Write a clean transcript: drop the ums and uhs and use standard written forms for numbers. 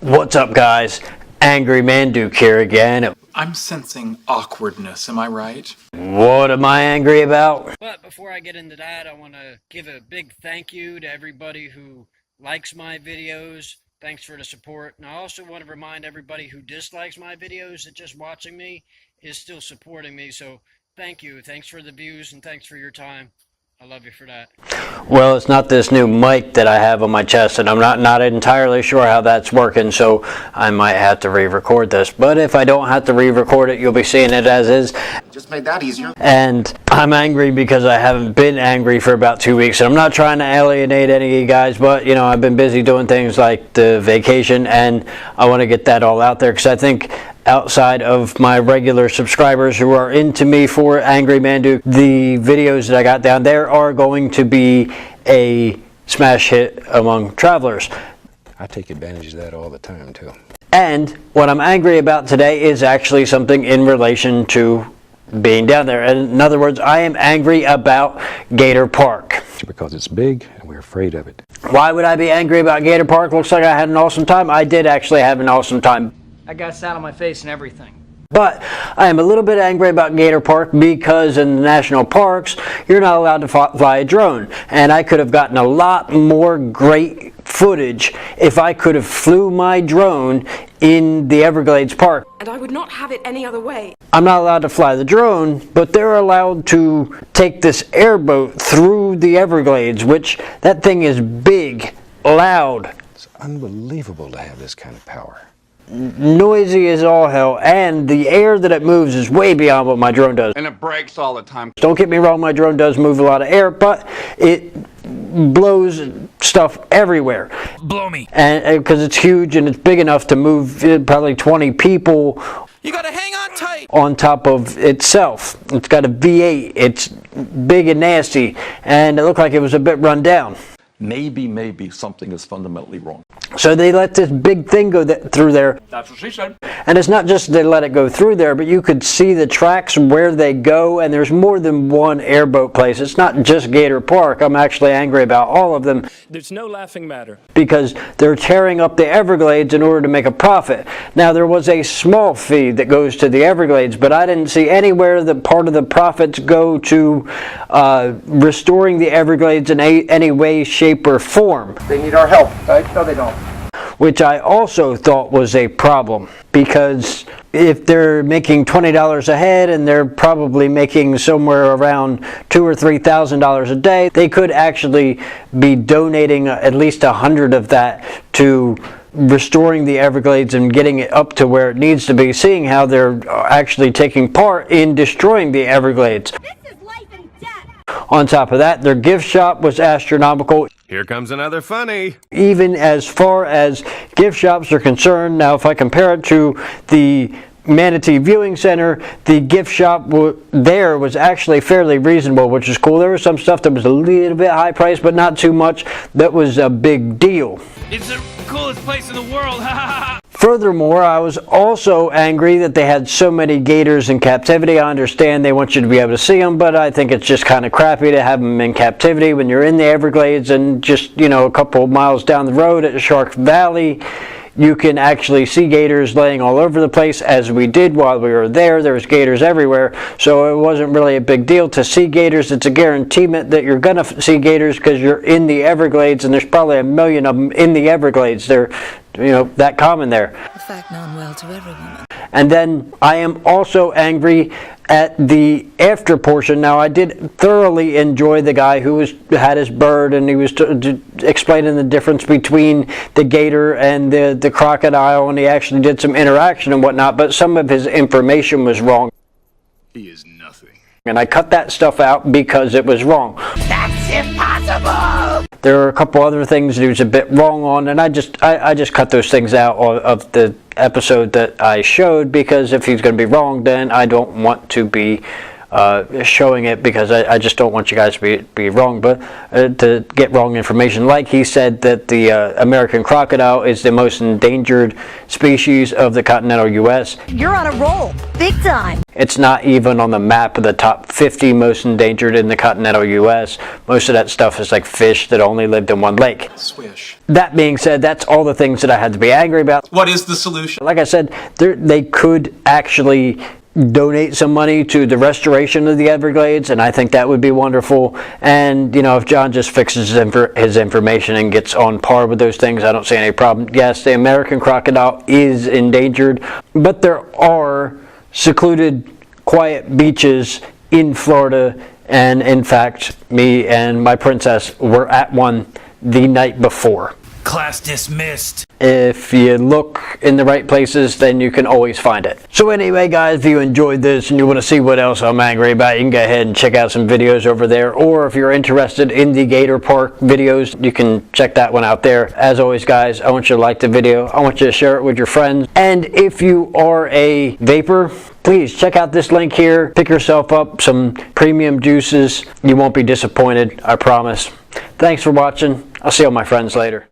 What's up, guys? Angry Manduke here again. I'm sensing awkwardness, am I right? What am I angry about? But before I get into that, I want to give a big thank you to everybody who likes my videos. Thanks for the support. And I also want to remind everybody who dislikes my videos that just watching me is still supporting me. So thank you. Thanks for the views and thanks for your time. I love you for that. Well, it's not this new mic that I have on my chest, and I'm not entirely sure how that's working, so I might have to re-record this. But if I don't have to re-record it, you'll be seeing it as is. Just made that easier. And I'm angry because I haven't been angry for about 2 weeks, and I'm not trying to alienate any of you guys, but, you know, I've been busy doing things like the vacation, and I want to get that all out there, because I think outside of my regular subscribers who are into me for Angry Manduke, the videos that I got down there are going to be a smash hit among travelers. I take advantage of that all the time too. And what I'm angry about today is actually something in relation to being down there. In other words, I am angry about Gator Park. Because it's big and we're afraid of it. Why would I be angry about Gator Park? Looks like I had an awesome time. I did actually have an awesome time. I got sat on my face and everything. But I am a little bit angry about Gator Park because in the national parks, you're not allowed to fly a drone. And I could have gotten a lot more great footage if I could have flew my drone in the Everglades Park. And I would not have it any other way. I'm not allowed to fly the drone, but they're allowed to take this airboat through the Everglades, which that thing is big, loud. It's unbelievable to have this kind of power. Noisy as all hell, and the air that it moves is way beyond what my drone does. And it breaks all the time. Don't get me wrong, my drone does move a lot of air, but it blows stuff everywhere. Blow me. And because it's huge and it's big enough to move probably 20 people. You gotta hang on tight. On top of itself. It's got a V8. It's big and nasty, and it looked like it was a bit run down. Maybe something is fundamentally wrong. So they let this big thing go through there. That's what she said. And it's not just they let it go through there, but you could see the tracks where they go, and there's more than one airboat place. It's not just Gator Park. I'm actually angry about all of them. There's no laughing matter. Because they're tearing up the Everglades in order to make a profit. Now, there was a small fee that goes to the Everglades, but I didn't see anywhere that part of the profits go to restoring the Everglades in any way, shape, or form. They need our help, right? No, they don't. Which I also thought was a problem, because if they're making $20 a head and they're probably making somewhere around $2,000 or $3,000 a day, they could actually be donating at least 100 of that to restoring the Everglades and getting it up to where it needs to be, seeing how they're actually taking part in destroying the Everglades. This is life and death. On top of that, their gift shop was astronomical. Here comes another funny. Even as far as gift shops are concerned, now if I compare it to the Manatee Viewing Center, the gift shop there was actually fairly reasonable, which is cool. There was some stuff that was a little bit high priced, but not too much. That was a big deal. It's the coolest place in the world. Furthermore, I was also angry that they had so many gators in captivity. I understand they want you to be able to see them, but I think it's just kind of crappy to have them in captivity when you're in the Everglades, and just, you know, a couple of miles down the road at Shark Valley, you can actually see gators laying all over the place, as we did while we were there. There was gators everywhere, so it wasn't really a big deal to see gators. It's a guarantee that you're going to see gators because you're in the Everglades, and there's probably 1 million of them in the Everglades. They're, you know, that common there. A fact known well to every woman. And then I am also angry at the after portion. Now, I did thoroughly enjoy the guy who had his bird, and he was explaining the difference between the gator and the crocodile, and he actually did some interaction and whatnot, but some of his information was wrong. He is nothing. And I cut that stuff out because it was wrong. That's impossible! There are a couple other things that he was a bit wrong on, and I just cut those things out of the episode that I showed, because if he's going to be wrong, then I don't want to be showing it, because I just don't want you guys to be wrong, but to get wrong information. Like he said that the American crocodile is the most endangered species of the continental U.S. You're on a roll. Big time. It's not even on the map of the top 50 most endangered in the continental U.S. Most of that stuff is like fish that only lived in one lake. Swish. That being said, that's all the things that I had to be angry about. What is the solution? Like I said, they could actually donate some money to the restoration of the Everglades, and I think that would be wonderful. And you know, if John just fixes his information and gets on par with those things, I don't see any problem. Yes, the American crocodile is endangered, but there are secluded, quiet beaches in Florida, and in fact, me and my princess were at one the night before. Class dismissed. If you look in the right places, then you can always find it. So anyway, guys, if you enjoyed this and you want to see what else I'm angry about, you can go ahead and check out some videos over there. Or if you're interested in the Gator Park videos, you can check that one out there. As always, guys, I want you to like the video. I want you to share it with your friends. And if you are a vapor, please check out this link here. Pick yourself up some premium juices. You won't be disappointed, I promise. Thanks for watching. I'll see all my friends later.